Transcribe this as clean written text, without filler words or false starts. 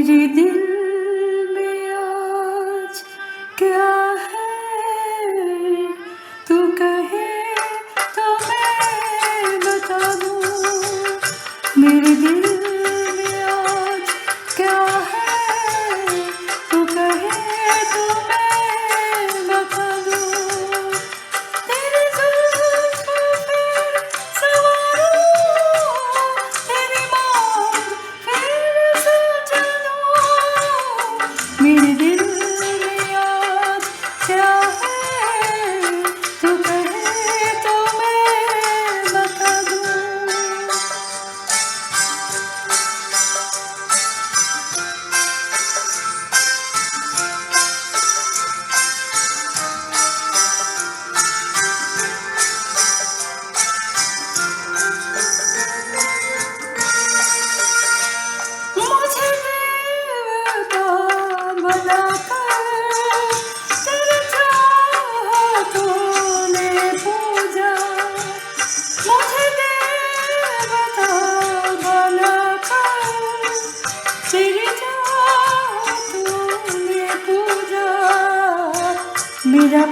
मेरे दिल में आज क्या है, तू कहे तो मैं बता दूँ। मेरे दिल में आज क्या है, तू कहे तो मैं बता दूँ। तेरे जुल्फ़ों पे सवारूँ, तेरी मांग फिर सजा लूँ। मेरे दिल में आज क्या है, तू कहे तो मैं बता दूँ। मुझे देवता बनाकर तेरी चाहतों ने पूजा। मुझे देवता बनाकर तेरी चाहतों ने पूजा। मेरा